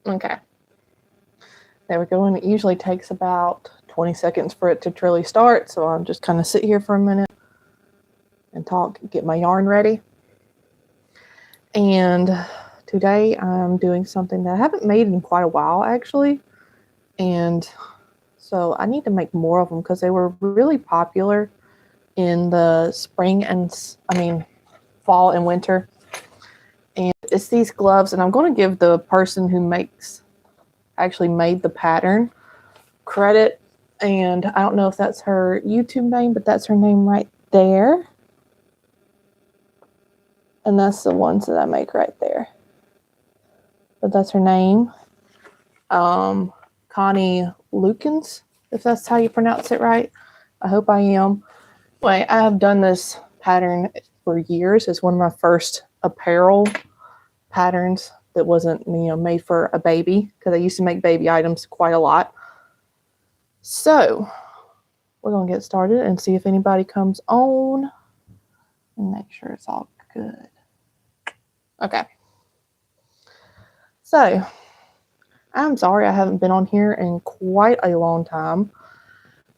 Okay. There we go. And it usually takes about 20 seconds for it to truly start. So I'll just kind of sit here for a minute and talk, get my yarn ready. And today I'm doing something that I haven't made in quite a while, actually. And so I need to make more of them because they were really popular in the spring and, fall and winter. And it's these gloves, and I'm going to give the person who actually made the pattern credit. And I don't know if that's her YouTube name, but that's her name right there. And that's the ones that I make right there. But that's her name. Connie Lukens, if that's how you pronounce it right. I hope I am. Anyway, I have done this pattern for years. It's one of my first apparel patterns that wasn't, made for a baby, because I used to make baby items quite a lot. So we're going to get started and see if anybody comes on and make sure it's all good. Okay. So I'm sorry I haven't been on here in quite a long time,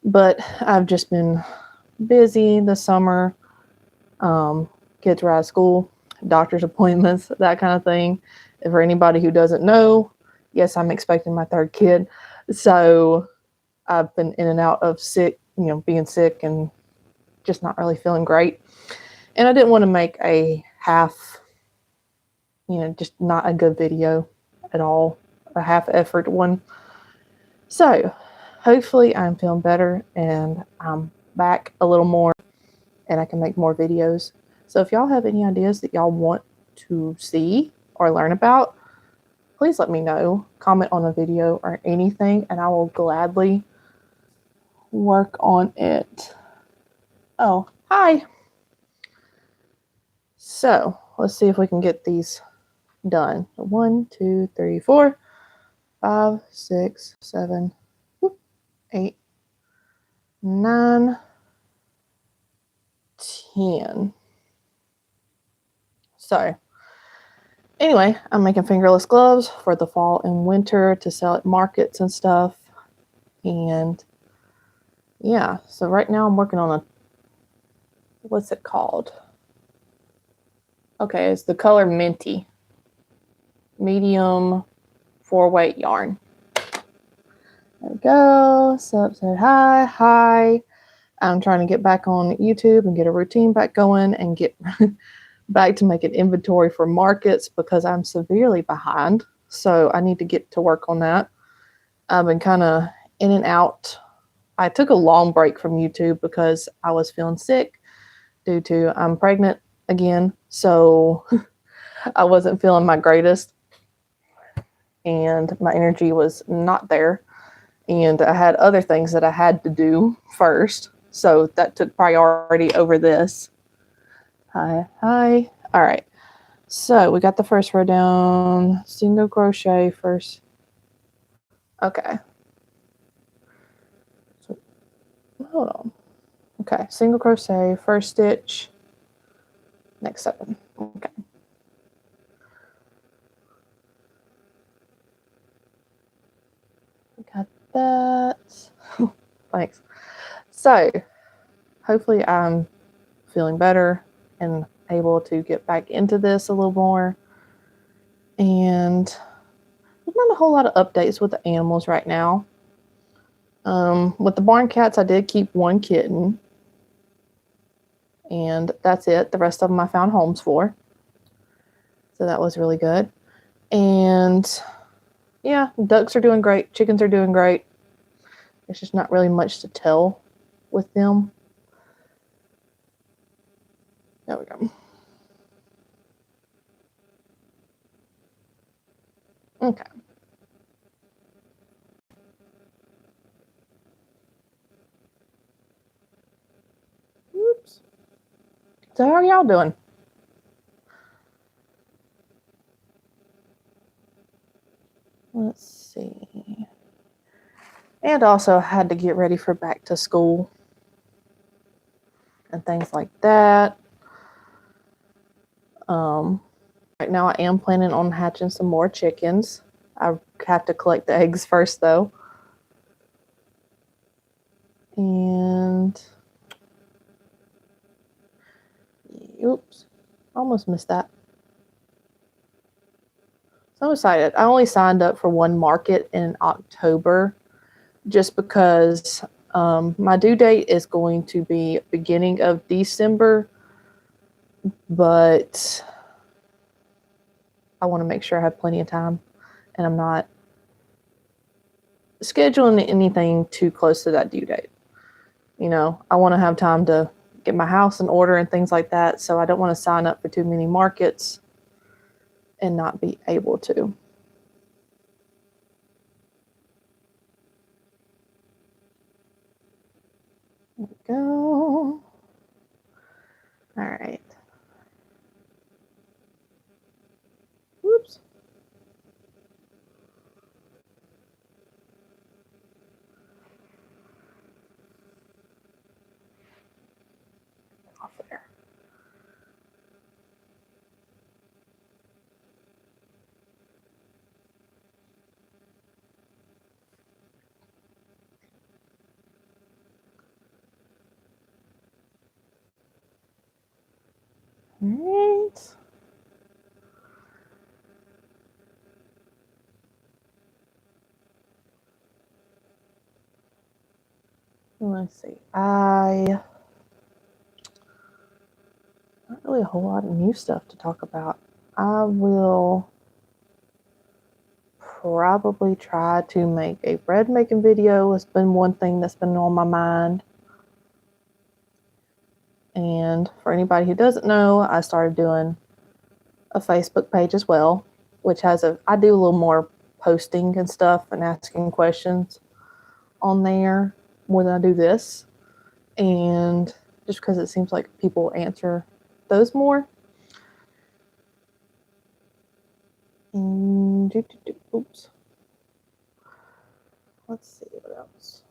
but I've just been busy this summer. Kids are out of school, doctor's appointments, that kind of thing. And for anybody who doesn't know, yes, I'm expecting my third kid. So I've been in and out of being sick and just not really feeling great. And I didn't want to make a half, just not a good video at all, a half effort one. So hopefully I'm feeling better and I'm back a little more and I can make more videos. So if y'all have any ideas that y'all want to see or learn about, please let me know. Comment on a video or anything, and I will gladly work on it. Oh, hi. So let's see if we can get these done. 1, 2, 3, 4, 5, 6, 7, 8, 9, 10. So anyway, I'm making fingerless gloves for the fall and winter to sell at markets and stuff. And yeah, so right now I'm working on what's it called? Okay, it's the color Minty. Medium 4-weight yarn. There we go. So said hi. I'm trying to get back on YouTube and get a routine back going and get back to making inventory for markets because I'm severely behind. So I need to get to work on that. I've been kind of in and out. I took a long break from YouTube because I was feeling sick due to I'm pregnant again. So I wasn't feeling my greatest and my energy was not there. And I had other things that I had to do first. So that took priority over this. Hi. All right. So we got the first row down. Single crochet first. Okay. So, hold on. Okay. Single crochet, first stitch, next 7. Okay. Got that. Thanks. So hopefully I'm feeling better and able to get back into this a little more. And there's not a whole lot of updates with the animals right now. With the barn cats, I did keep one kitten. And that's it. The rest of them I found homes for. So that was really good. And yeah, ducks are doing great. Chickens are doing great. There's just not really much to tell with them. There we go. Okay. Oops. So how are y'all doing? Let's see. And also had to get ready for back to school and things like that. Right now I am planning on hatching some more chickens. I have to collect the eggs first though. And oops, almost missed that. So I'm excited. I only signed up for one market in October just because my due date is going to be beginning of December, but I want to make sure I have plenty of time and I'm not scheduling anything too close to that due date. You know, I want to have time to get my house in order and things like that, so I don't want to sign up for too many markets and not be able to. There we go. All right. Whoops. Off there. All right. Let's see. Not really a whole lot of new stuff to talk about. I will probably try to make a bread making video. It's been one thing that's been on my mind. And for anybody who doesn't know, I started doing a Facebook page as well, which has I do a little more posting and stuff and asking questions on there more than I do this. And just because it seems like people answer those more. And oops. Let's see what else.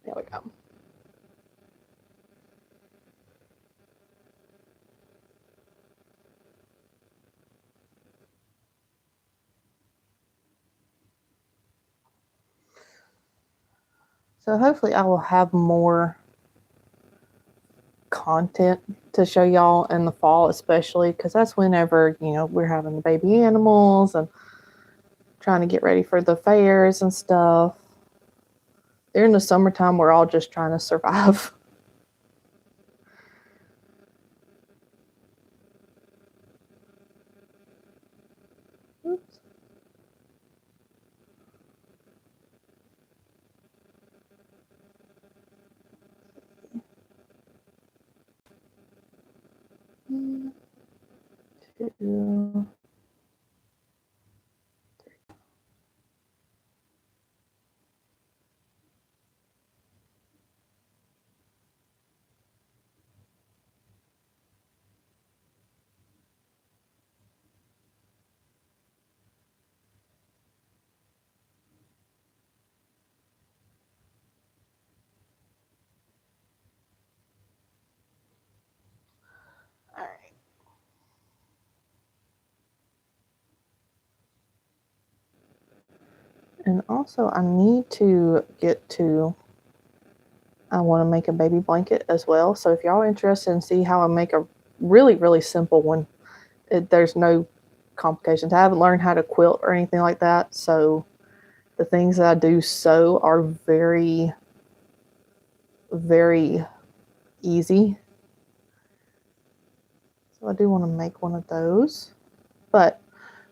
There we go. So hopefully I will have more content to show y'all in the fall, especially because that's whenever, you know, we're having the baby animals and trying to get ready for the fairs and stuff. During the summertime, we're all just trying to survive. Oops. Two. All right. And also, I need to get to. I want to make a baby blanket as well. So if y'all are interested in see how I make a really, really simple one, there's no complications. I haven't learned how to quilt or anything like that. So the things that I do sew are very, very easy. So I do want to make one of those. But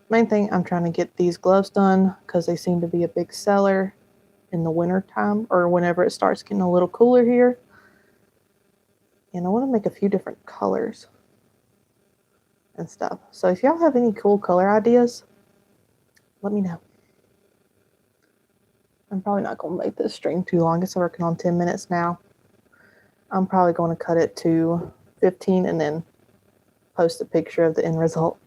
main thing, I'm trying to get these gloves done because they seem to be a big seller in the winter time or whenever it starts getting a little cooler here. And I want to make a few different colors and stuff. So if y'all have any cool color ideas, let me know. I'm probably not going to make this stream too long. It's working on 10 minutes now. I'm probably going to cut it to 15 and then post a picture of the end result.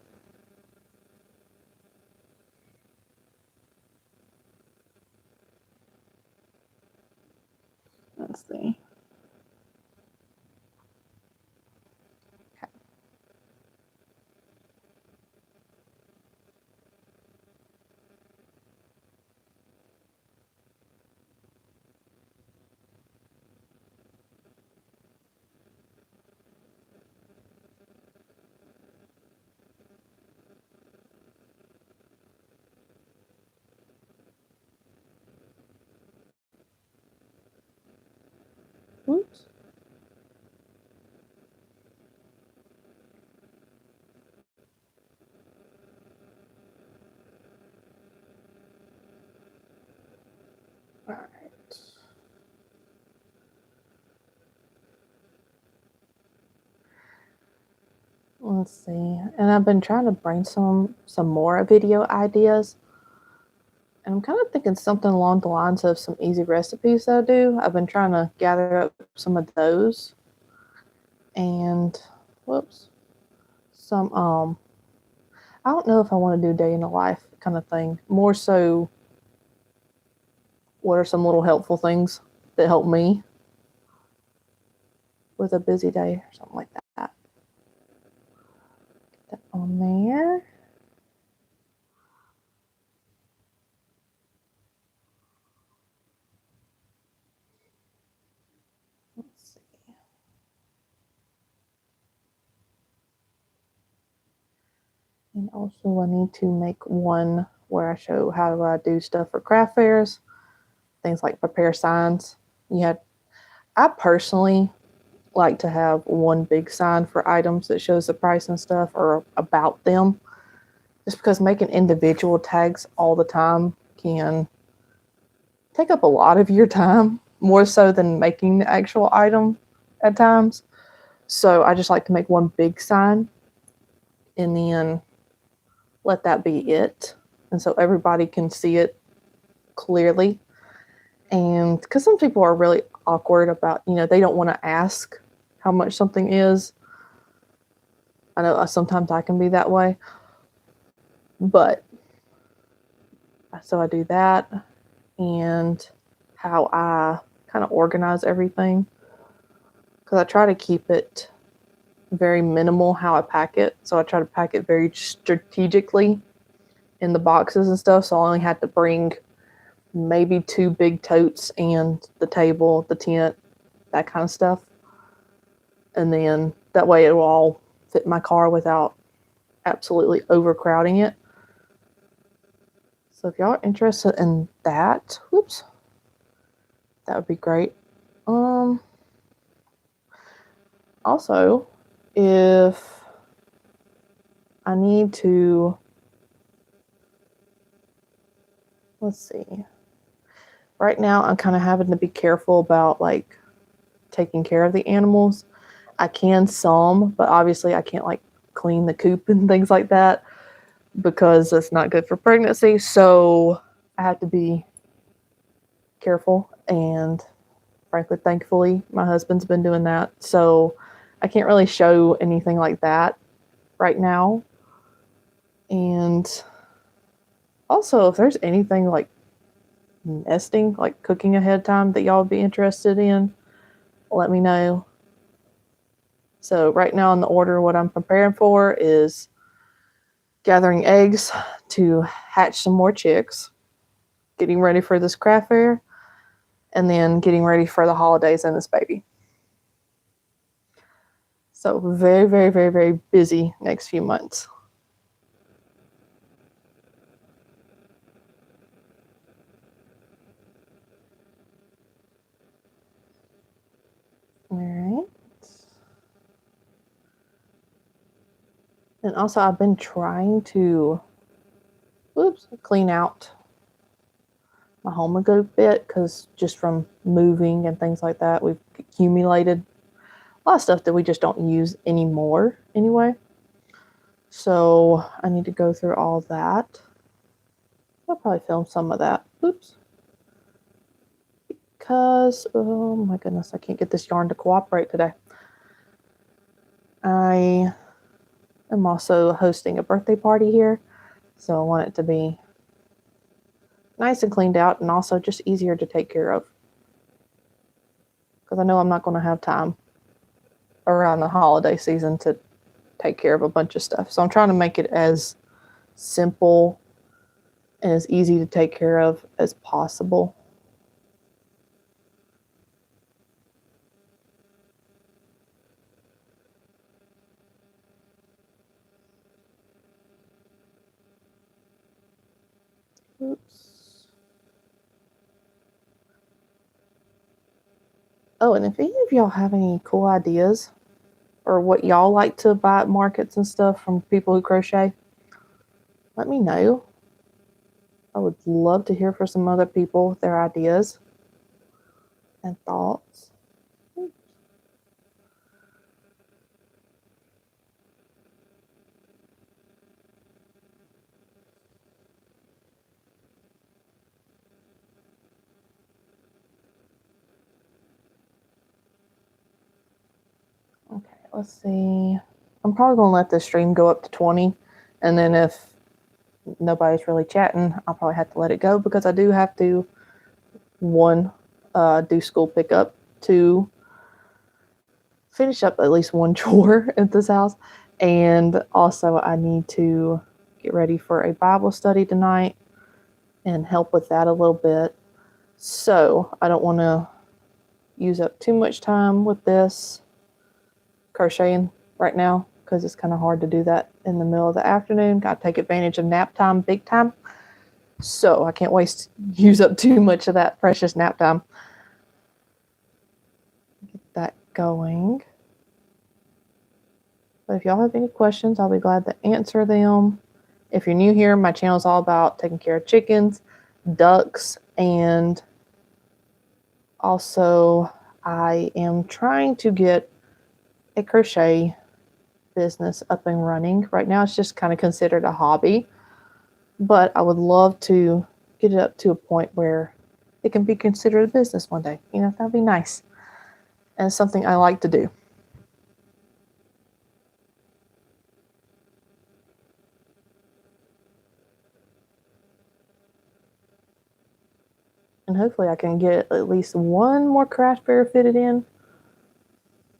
Let's see. Oops. All right. Let's see. And I've been trying to brainstorm some more video ideas. And I'm kind of thinking something along the lines of some easy recipes that I do. I've been trying to gather up some of those. And whoops. Some I don't know if I want to do day in the life kind of thing. More so, what are some little helpful things that help me with a busy day or something like that. Get that on there. Let's see. And also, I need to make one where I show how do I do stuff for craft fairs, things like prepare signs. I personally like to have one big sign for items that shows the price and stuff or about them, just because making individual tags all the time can take up a lot of your time, more so than making the actual item at times. So I just like to make one big sign and then let that be it. And so everybody can see it clearly. And because some people are really awkward about, they don't want to ask how much something is. I know sometimes I can be that way. But so I do that and how I kind of organize everything. Because I try to keep it very minimal how I pack it. So I try to pack it very strategically in the boxes and stuff. So I only had to bring maybe 2 big totes and the table, the tent, that kind of stuff. And then that way it will all fit in my car without absolutely overcrowding it. So if y'all are interested in that, that would be great. Also, if I need to, let's see. Right now, I'm kind of having to be careful about like taking care of the animals. I can some, but obviously I can't like clean the coop and things like that because it's not good for pregnancy. So I have to be careful. And frankly, thankfully, my husband's been doing that. So I can't really show anything like that right now. And also, if there's anything like nesting, like cooking ahead of time that y'all would be interested in, let me know. So right now in the order, what I'm preparing for is gathering eggs to hatch some more chicks, getting ready for this craft fair, and then getting ready for the holidays and this baby. So very, very, very, very busy next few months. All right. And also I've been trying to clean out my home a good bit because just from moving and things like that, we've accumulated a lot of stuff that we just don't use anymore anyway. So I need to go through all that. I'll probably film some of that. because, oh my goodness, I can't get this yarn to cooperate today. I am also hosting a birthday party here, so I want it to be nice and cleaned out and also just easier to take care of. Because I know I'm not going to have time around the holiday season to take care of a bunch of stuff. So I'm trying to make it as simple and as easy to take care of as possible. Oops. Oh, and if any of y'all have any cool ideas or what y'all like to buy at markets and stuff from people who crochet, let me know. I would love to hear from some other people their ideas and thoughts. Okay, let's see. I'm probably going to let this stream go up to 20, and then if nobody's really chatting, I'll probably have to let it go because I do have to, one, do school pickup, two, finish up at least one chore at this house, and also I need to get ready for a Bible study tonight and help with that a little bit. So I don't want to use up too much time with this crocheting right now because it's kind of hard to do that in the middle of the afternoon. Got to take advantage of nap time big time. So I can't use up too much of that precious nap time. Get that going. But if y'all have any questions, I'll be glad to answer them. If you're new here, my channel is all about taking care of chickens, ducks, and also I am trying to get a crochet business up and running. Right now it's just kind of considered a hobby, but I would love to get it up to a point where it can be considered a business one day. You know, that'd be nice. And it's something I like to do. And hopefully I can get at least one more craft fair fitted in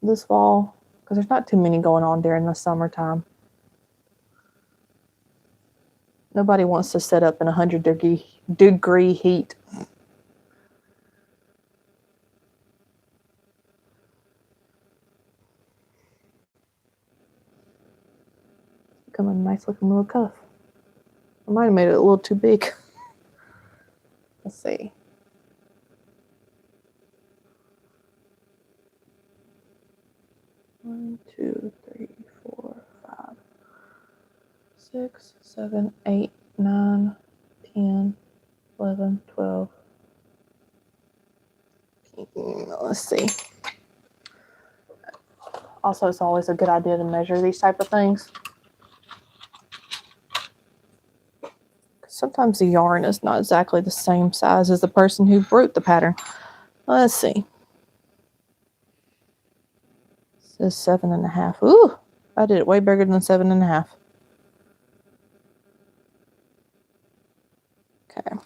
this fall, because there's not too many going on during the summertime. Nobody wants to set up in 100-degree heat. Become a nice looking little cuff. I might have made it a little too big. Let's see. One, two, three, four, 5, 6, 7, 8, 9, 10, 11, 12. Let's see. Also, it's always a good idea to measure these type of things. Sometimes the yarn is not exactly the same size as the person who wrote the pattern. Let's see. It says 7.5. Ooh, I did it way bigger than 7.5. Okay.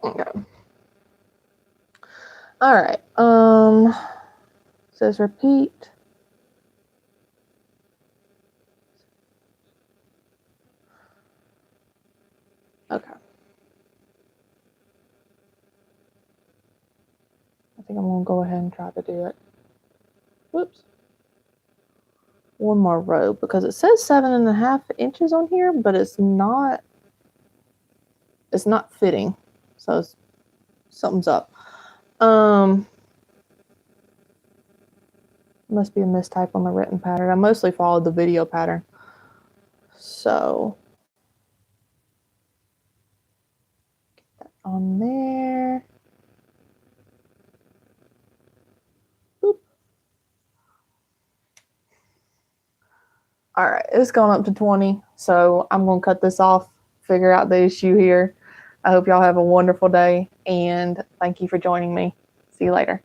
Okay. All right. Says repeat. Okay. I think I'm gonna go ahead and try to do it. Whoops. One more row because it says 7.5 inches on here, but it's not fitting. So something's up. Must be a mistype on the written pattern. I mostly followed the video pattern. So, get that on there. Boop. All right, it's gone up to 20, so I'm going to cut this off, figure out the issue here. I hope y'all have a wonderful day, and thank you for joining me. See you later.